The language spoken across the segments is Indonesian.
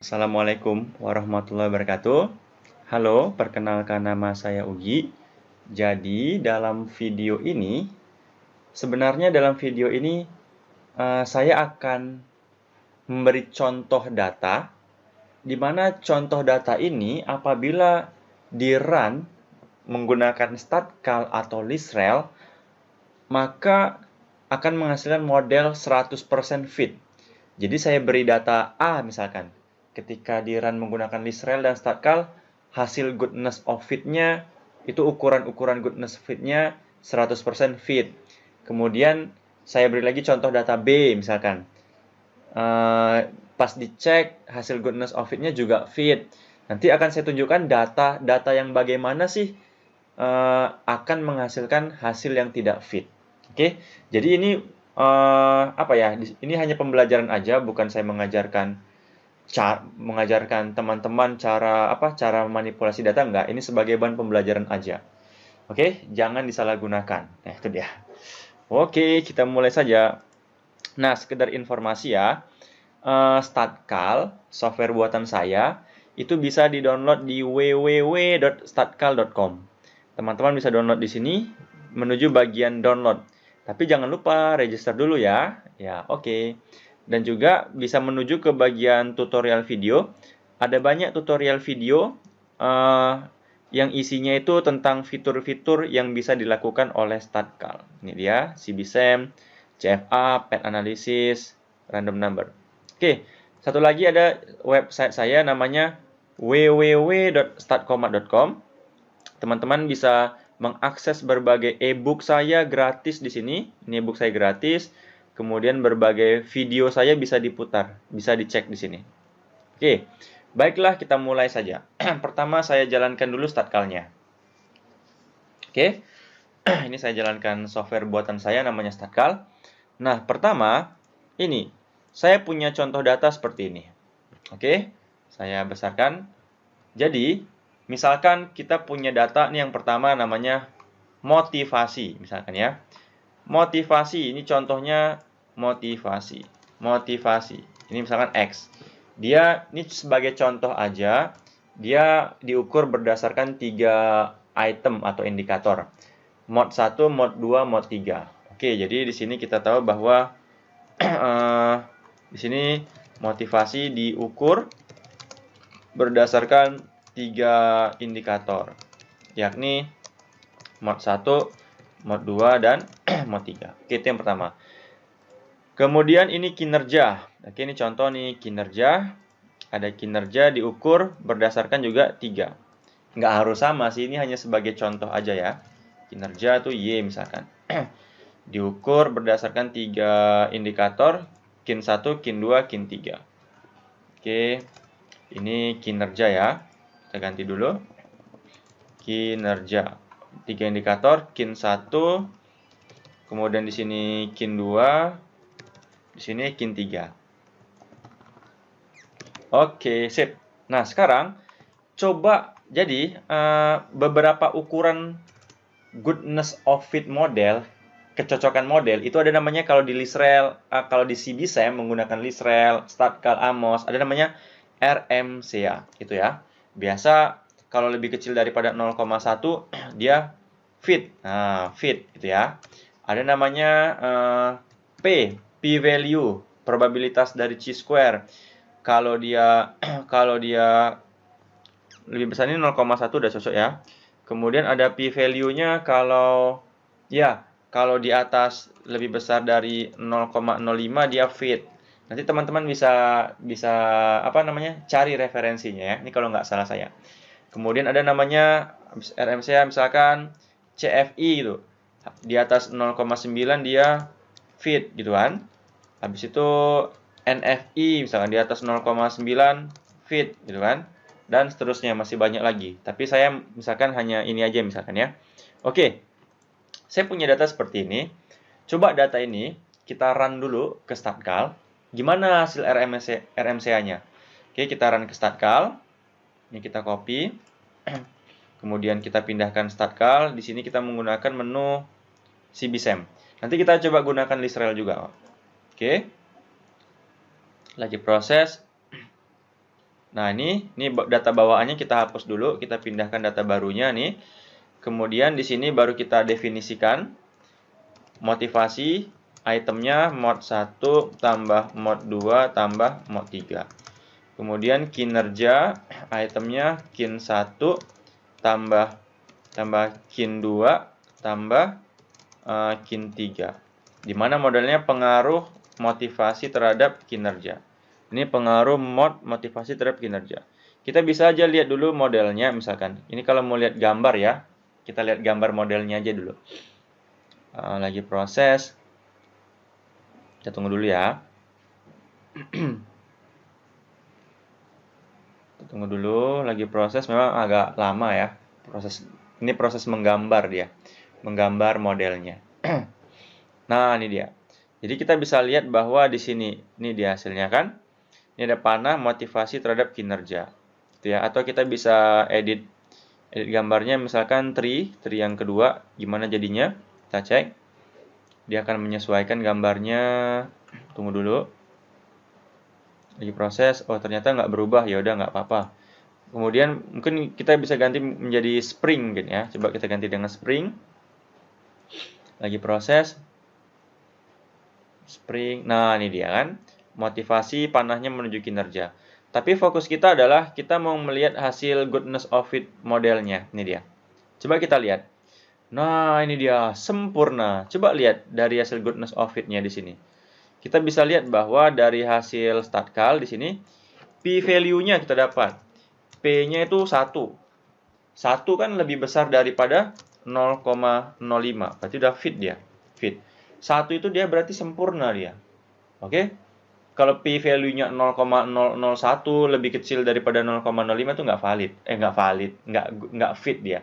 Assalamualaikum warahmatullahi wabarakatuh. Halo, perkenalkan nama saya Ugi. Jadi, dalam video ini saya akan memberi contoh data, di mana contoh data ini apabila di-run menggunakan statcal atau list rel, maka akan menghasilkan model 100% fit. Jadi saya beri data A misalkan. Ketika di-run menggunakan list rel dan statcal, hasil goodness of fit-nya itu ukuran goodness fit-nya 100% fit. Kemudian saya beri lagi contoh data B misalkan. Pas dicek hasil goodness of fit-nya juga fit. Nanti akan saya tunjukkan data yang bagaimana sih akan menghasilkan hasil yang tidak fit. Oke, jadi ini Ini hanya pembelajaran aja, bukan saya mengajarkan teman-teman cara manipulasi data, enggak. Ini sebagai bahan pembelajaran aja. Oke, jangan disalahgunakan. Nah, itu dia. Oke, kita mulai saja. Nah, sekedar informasi ya, statcal, software buatan saya, itu bisa di-download di www.statcal.com. Teman-teman bisa download di sini, menuju bagian download. Tapi jangan lupa register dulu ya. Ya, oke. Dan juga bisa menuju ke bagian tutorial video. Ada banyak tutorial video yang isinya itu tentang fitur-fitur yang bisa dilakukan oleh statcal. Ini dia, CBSAM, CFA, path analysis, random number. Oke, satu lagi ada website saya namanya www.statcomat.com. Teman-teman bisa mengakses berbagai e-book saya gratis di sini. Ini e-book saya gratis. Kemudian berbagai video saya bisa diputar, bisa dicek di sini. Oke, baiklah kita mulai saja. Pertama saya jalankan dulu statcal-nya. Oke, ini saya jalankan software buatan saya namanya statcal. Nah, pertama ini saya punya contoh data seperti ini. Oke, saya besarkan. Jadi, misalkan kita punya data nih, yang pertama namanya motivasi, misalkan ya. Motivasi, ini contohnya motivasi. Ini misalkan X. Dia, ini sebagai contoh aja, dia diukur berdasarkan 3 item atau indikator. Mod 1, mod 2, mod 3. Oke, jadi di sini kita tahu bahwa di sini motivasi diukur berdasarkan 3 indikator, yakni mod 1, mod 2, dan mod 3. Oke, itu yang pertama. Kemudian ini kinerja. Oke, ini contoh nih kinerja. Ada kinerja diukur berdasarkan juga 3. Nggak harus sama sih, ini hanya sebagai contoh aja ya. Kinerja tuh Y misalkan. Diukur berdasarkan 3 indikator, kin 1, kin 2, kin 3. Oke, ini kinerja ya. Kita ganti dulu. Kinerja. 3 indikator, kin 1, kemudian di sini kin 2, di sini kin 3. Oke, sip. Nah, sekarang coba jadi beberapa ukuran goodness of fit model, kecocokan model itu ada namanya kalau di list rel, kalau di CBSAM menggunakan list rel, statcal, AMOS, ada namanya RMCA gitu ya. Biasa kalau lebih kecil daripada 0,1 dia fit. Nah, fit gitu ya. Ada namanya p-value, probabilitas dari chi-square. Kalau dia lebih besar, ini 0,1 udah cocok ya. Kemudian ada p-value-nya kalau di atas lebih besar dari 0,05 dia fit. Nanti teman-teman bisa cari referensinya ya. Ini kalau nggak salah saya. Kemudian ada namanya RMCA misalkan CFI gitu. Di atas 0,9 dia fit gitu kan. Habis itu NFI misalkan di atas 0,9 fit gitu kan. Dan seterusnya, masih banyak lagi. Tapi saya misalkan hanya ini aja misalkan ya. Oke. Saya punya data seperti ini. Coba data ini kita run dulu ke statcal. Gimana hasil RMCA-nya? Oke, kita run ke statcal. Ini kita copy. Kemudian kita pindahkan statcal. Di sini kita menggunakan menu CBSAM. Nanti kita coba gunakan list rel juga. Oke. Lagi proses. Nah, ini data bawaannya kita hapus dulu, kita pindahkan data barunya nih. Kemudian di sini baru kita definisikan motivasi itemnya mod 1 tambah mod 2 tambah mod 3. Kemudian kinerja itemnya kin 1 tambah kin 2 tambah kin 3. Di mana modelnya pengaruh motivasi terhadap kinerja. Ini pengaruh mod motivasi terhadap kinerja. Kita bisa aja lihat dulu modelnya misalkan. Ini kalau mau lihat gambar ya. Kita lihat gambar modelnya aja dulu. Lagi proses. Kita tunggu dulu ya. Tunggu dulu, lagi proses, memang agak lama ya. Ini proses menggambar dia. Menggambar modelnya. Nah, ini dia. Jadi kita bisa lihat bahwa di sini ini dia hasilnya kan. Ini ada panah motivasi terhadap kinerja. Gitu ya. Atau kita bisa edit gambarnya misalkan tree yang kedua gimana jadinya. Kita cek. Dia akan menyesuaikan gambarnya. Tunggu dulu. Lagi proses, oh ternyata nggak berubah, ya udah nggak apa-apa. Kemudian mungkin kita bisa ganti menjadi spring mungkin ya. Coba kita ganti dengan spring. Lagi proses. Spring. Nah, ini dia kan. Motivasi panahnya menuju kinerja. Tapi fokus kita adalah kita mau melihat hasil goodness of it modelnya. Ini dia. Coba kita lihat. Nah, ini dia sempurna. Coba lihat dari hasil goodness of it-nya di sini. Kita bisa lihat bahwa dari hasil start call di sini P value-nya kita dapat. P-nya itu 1. 1 kan lebih besar daripada 0,05. Berarti udah fit dia. Fit. 1 itu dia berarti sempurna dia. Oke? Kalau P value-nya 0,001 lebih kecil daripada 0,05 itu nggak valid. Nggak fit dia.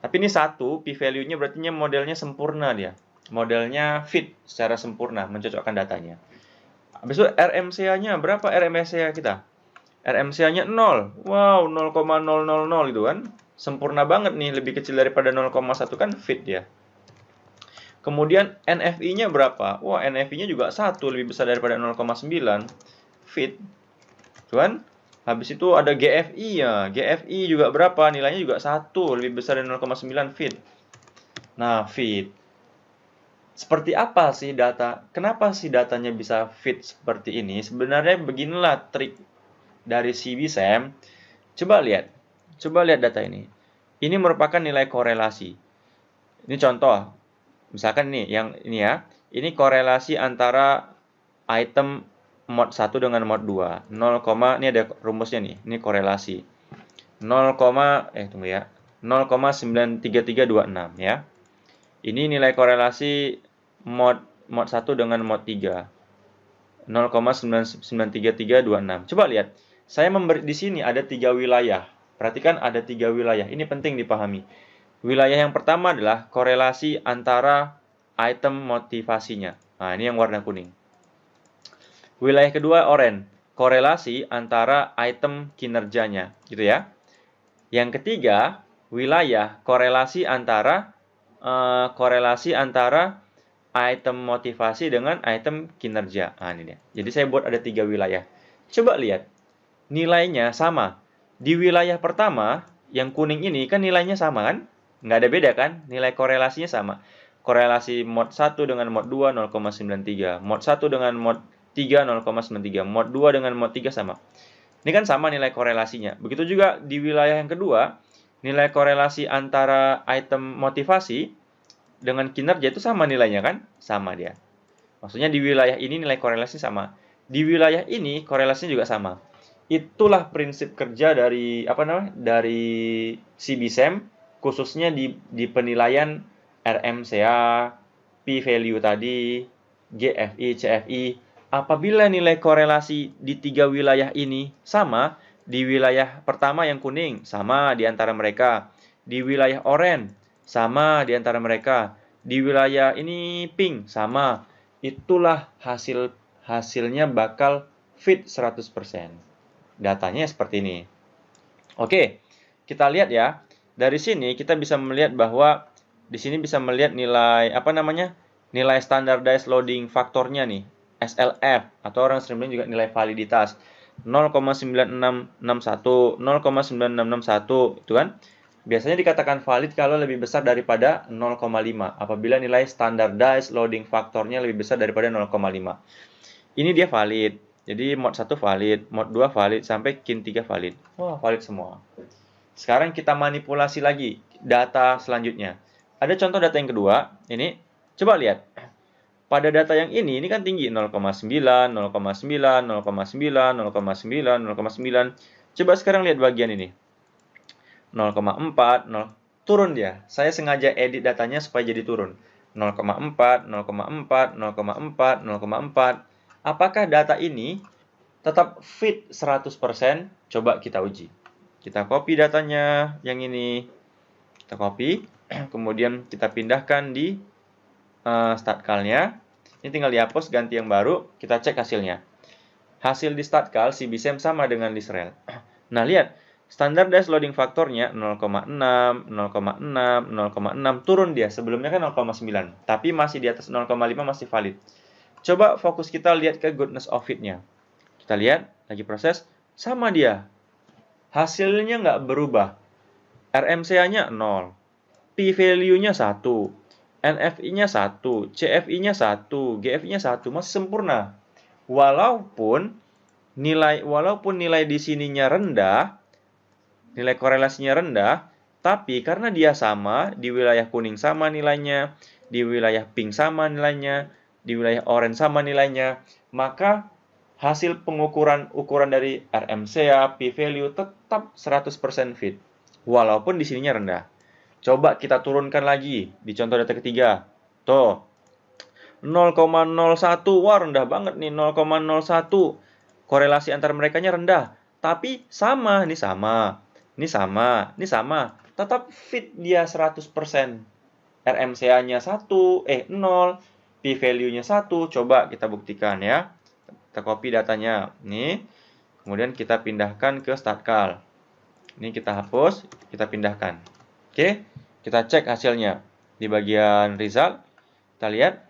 Tapi ini 1, P value-nya berarti modelnya sempurna dia. Modelnya fit secara sempurna, mencocokkan datanya. Habis itu RMCA-nya, berapa RMCA kita? RMCA-nya 0. Wow, 0,000 itu kan. Sempurna banget nih, lebih kecil daripada 0,1 kan fit ya. Kemudian NFI-nya berapa? Wah, NFI-nya juga 1, lebih besar daripada 0,9. Fit. Cuman, habis itu ada GFI ya. GFI juga berapa? Nilainya juga 1, lebih besar dari 0,9 fit. Nah, fit. Seperti apa sih data? Kenapa sih datanya bisa fit seperti ini? Sebenarnya beginilah trik dari CBSAM. Coba lihat data ini. Ini merupakan nilai korelasi. Ini contoh. Misalkan nih, yang ini ya. Ini korelasi antara item mod 1 dengan mod 2. 0, ini ada rumusnya nih. Ini korelasi. 0,93326 ya. Ini nilai korelasi mod 1 dengan mod 3. 0,93326. Coba lihat. Saya memberi di sini ada 3 wilayah. Perhatikan ada 3 wilayah. Ini penting dipahami. Wilayah yang pertama adalah korelasi antara item motivasinya. Nah, ini yang warna kuning. Wilayah kedua oranye. Korelasi antara item kinerjanya, gitu ya. Yang ketiga, wilayah korelasi antara item motivasi dengan item kinerja. Nah, ini dia. Jadi saya buat ada 3 wilayah. Coba lihat. Nilainya sama. Di wilayah pertama, yang kuning ini kan nilainya sama kan? Nggak ada beda kan? Nilai korelasinya sama. Korelasi mod 1 dengan mod 2 0,93. Mod 1 dengan mod 3 0,93. Mod 2 dengan mod 3 sama. Ini kan sama nilai korelasinya. Begitu juga di wilayah yang kedua, nilai korelasi antara item motivasi dengan kinerja itu sama nilainya kan? Sama dia. Maksudnya di wilayah ini nilai korelasi sama. Di wilayah ini korelasinya juga sama. Itulah prinsip kerja dari dari CBSAM khususnya di penilaian RMCA, P value tadi, GFI, CFI. Apabila nilai korelasi di 3 wilayah ini sama, di wilayah pertama yang kuning sama di antara mereka, di wilayah oranye sama di antara mereka, di wilayah ini pink sama, itulah hasilnya bakal fit 100%. Datanya seperti ini. Oke, kita lihat ya. Dari sini kita bisa melihat bahwa di sini bisa melihat nilai nilai standardized loading faktornya nih, SLF atau orang sering bilang juga nilai validitas. 0,9661, 0,9661 itu kan. Biasanya dikatakan valid kalau lebih besar daripada 0,5 apabila nilai standardized loading faktornya lebih besar daripada 0,5. Ini dia valid. Jadi mod 1 valid, mod 2 valid, sampai kin 3 valid. Wah, valid semua. Sekarang kita manipulasi lagi data selanjutnya. Ada contoh data yang kedua. Ini, coba lihat. Pada data yang ini kan tinggi 0,9, 0,9, 0,9, 0,9, 0,9. Coba sekarang lihat bagian ini. 0,4, 0. Turun dia. Saya sengaja edit datanya supaya jadi turun. 0,4, 0,4, 0,4, 0,4. Apakah data ini tetap fit 100%? Coba kita uji. Kita copy datanya yang ini. Kita copy. Kemudian kita pindahkan di start call-nya. Ini tinggal dihapus, ganti yang baru. Kita cek hasilnya. Hasil di start call CBSAM sama dengan Lisrel. Nah, lihat. Standardized loading faktornya 0,6, 0,6, 0,6. Turun dia. Sebelumnya kan 0,9. Tapi masih di atas 0,5 masih valid. Coba fokus kita lihat ke goodness of fit-nya. Kita lihat. Lagi proses. Sama dia. Hasilnya nggak berubah. RMCA-nya 0. P-value-nya 1. NFI-nya 1. CFI-nya 1. GFI-nya 1. Masih sempurna. Walaupun nilai di sininya rendah, nilai korelasinya rendah, tapi karena dia sama, di wilayah kuning sama nilainya, di wilayah pink sama nilainya, di wilayah orange sama nilainya, maka hasil ukuran dari RMCA, p-value tetap 100% fit, walaupun di sininya rendah. Coba kita turunkan lagi di contoh data ketiga. Tuh, 0,01, wah rendah banget nih, 0,01. Korelasi antar merekanya rendah, tapi sama, ini sama. Ini sama, ini sama. Tetap fit dia 100%. RMCA-nya 0, P-value-nya 1. Coba kita buktikan ya. Kita copy datanya. Nih. Kemudian kita pindahkan ke start call. Ini kita hapus, kita pindahkan. Oke, kita cek hasilnya. Di bagian result, kita lihat.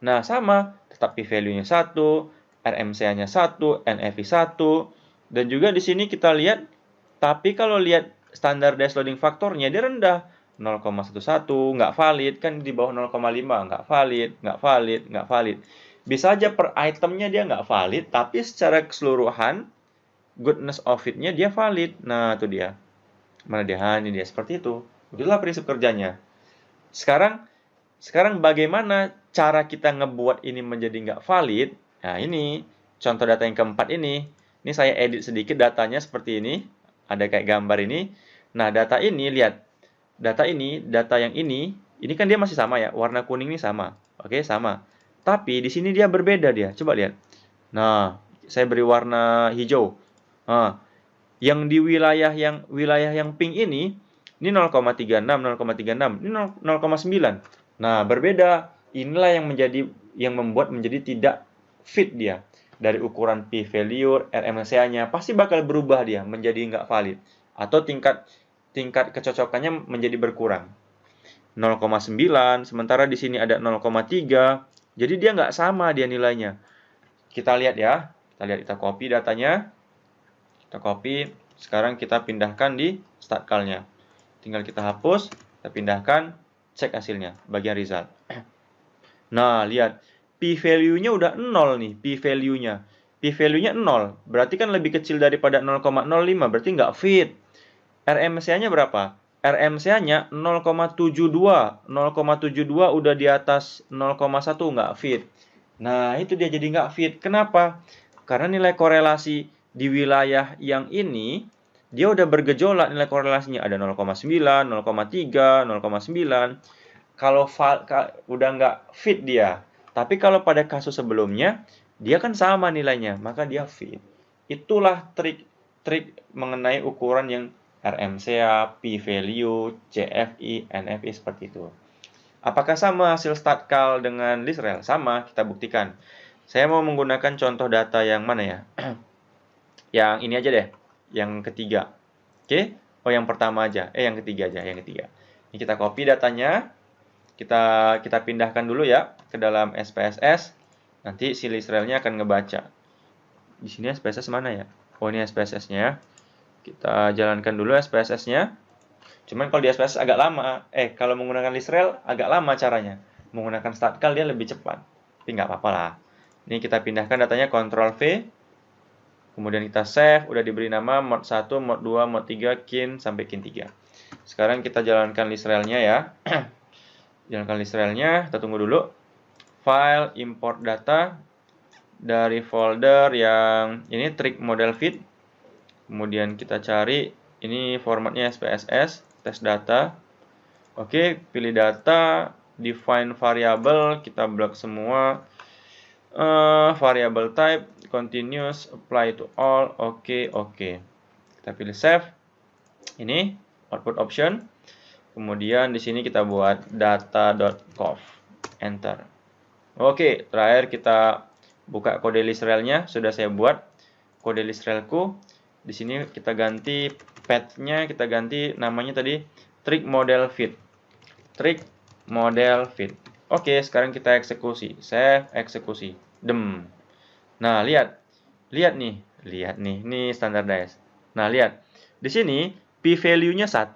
Nah, sama. Tetap P-value-nya 1, RMCA-nya 1, NFI 1. Dan juga di sini kita lihat, tapi kalau lihat standardized loading faktornya dia rendah. 0,11 nggak valid, kan di bawah 0,5 nggak valid, nggak valid, nggak valid. Bisa aja per itemnya dia nggak valid, tapi secara keseluruhan goodness of it-nya dia valid. Nah, itu dia. Mana dia? Ini dia, seperti itu. Itulah prinsip kerjanya. Sekarang bagaimana cara kita ngebuat ini menjadi nggak valid? Nah, ini contoh data yang keempat ini. Ini saya edit sedikit datanya seperti ini. Ada kayak gambar ini. Nah, data ini, lihat. Data yang ini kan dia masih sama ya. Warna kuning ini sama. Oke, sama. Tapi di sini dia berbeda dia. Coba lihat. Nah, saya beri warna hijau. Nah, yang di wilayah yang pink ini 0,36, 0,36, ini 0,9. Nah, berbeda. Inilah yang membuat menjadi tidak fit dia. Dari ukuran p-value, RMCA-nya pasti bakal berubah dia menjadi nggak valid, atau tingkat kecocokannya menjadi berkurang. 0,9, sementara di sini ada 0,3. Jadi dia nggak sama dia nilainya. Kita lihat ya. Kita copy datanya. Kita copy. Sekarang kita pindahkan di start call-nya. Tinggal kita hapus, kita pindahkan, cek hasilnya, bagian result. Nah, lihat. P-value-nya udah 0 nih, P-value-nya. P-value-nya 0, berarti kan lebih kecil daripada 0,05, berarti nggak fit. RMCA-nya berapa? RMCA-nya 0,72. 0,72 udah di atas 0,1, nggak fit. Nah, itu dia jadi nggak fit. Kenapa? Karena nilai korelasi di wilayah yang ini, dia udah bergejolak nilai korelasinya. Ada 0,9, 0,3, 0,9. Kalau udah nggak fit dia. Tapi kalau pada kasus sebelumnya, dia kan sama nilainya, maka dia fit. Itulah trik mengenai ukuran yang RMCA, p-value, CFI, NFI seperti itu. Apakah sama hasil start call dengan Lisrel? Sama, kita buktikan. Saya mau menggunakan contoh data yang mana ya? Yang ini aja deh, yang ketiga. Oke? Oh, yang pertama aja. Yang ketiga aja, yang ketiga. Ini kita copy datanya. Kita pindahkan dulu ya ke dalam SPSS. Nanti si Lisrelnya akan ngebaca. Di sini SPSS mana ya? Oh, ini SPSS-nya. Kita jalankan dulu SPSS-nya. Cuman kalau di SPSS agak lama. Kalau menggunakan Listrel agak lama caranya. Menggunakan Statcal dia lebih cepat. Tapi nggak apa-apa lah. Ini kita pindahkan datanya, Ctrl V. Kemudian kita save, udah diberi nama mod 1, mod 2, mod 3, kin, sampai kin 3. Sekarang kita jalankan Listrel-nya ya. Jalankan Listrel-nya, kita tunggu dulu. File, import data dari folder yang ini trick model fit. Kemudian kita cari, ini formatnya SPSS, test data. Oke, pilih data, define variable, kita block semua. Variable type, continuous, apply to all, oke. Kita pilih save. Ini output option. Kemudian di sini kita buat data.conf. Enter. Oke, terakhir kita buka kode Listrel-nya. Sudah saya buat kode Listrelku. Di sini kita ganti path-nya, kita ganti namanya tadi trick model fit. Trick model fit. Oke, sekarang kita eksekusi. Save, eksekusi. Dem. Nah, lihat nih. Ini standardized. Nah, lihat. Di sini p-value-nya 1,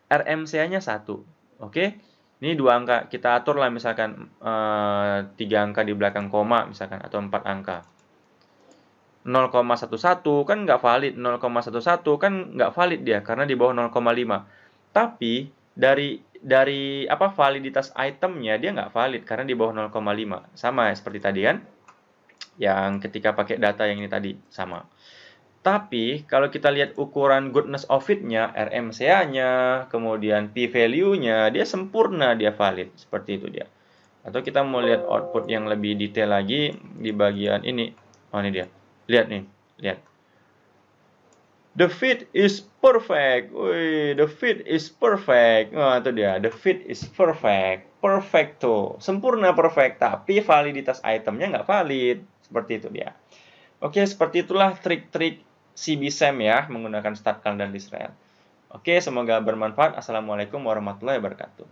RMCA-nya 1. Oke. Ini 2 angka. Kita atur lah misalkan 3 angka di belakang koma misalkan, atau 4 angka. 0,11 kan nggak valid. 0,11 kan nggak valid dia karena di bawah 0,5. Tapi dari validitas itemnya dia nggak valid karena di bawah 0,5. Sama seperti tadi kan. Yang ketika pakai data yang ini tadi sama. Tapi kalau kita lihat ukuran goodness of fit-nya, RMCA-nya, kemudian p-value-nya, dia sempurna, dia valid. Seperti itu dia. Atau kita mau lihat output yang lebih detail lagi di bagian ini. Oh, ini dia. Lihat nih, lihat. The fit is perfect. Wih, the fit is perfect. Nah, itu dia. The fit is perfect. Perfecto. Sempurna perfect. Tapi validitas itemnya nggak valid. Seperti itu dia. Oke, seperti itulah trik-trik CBSAM ya, menggunakan Statcal dan Listrel. Oke, semoga bermanfaat. Assalamualaikum warahmatullahi wabarakatuh.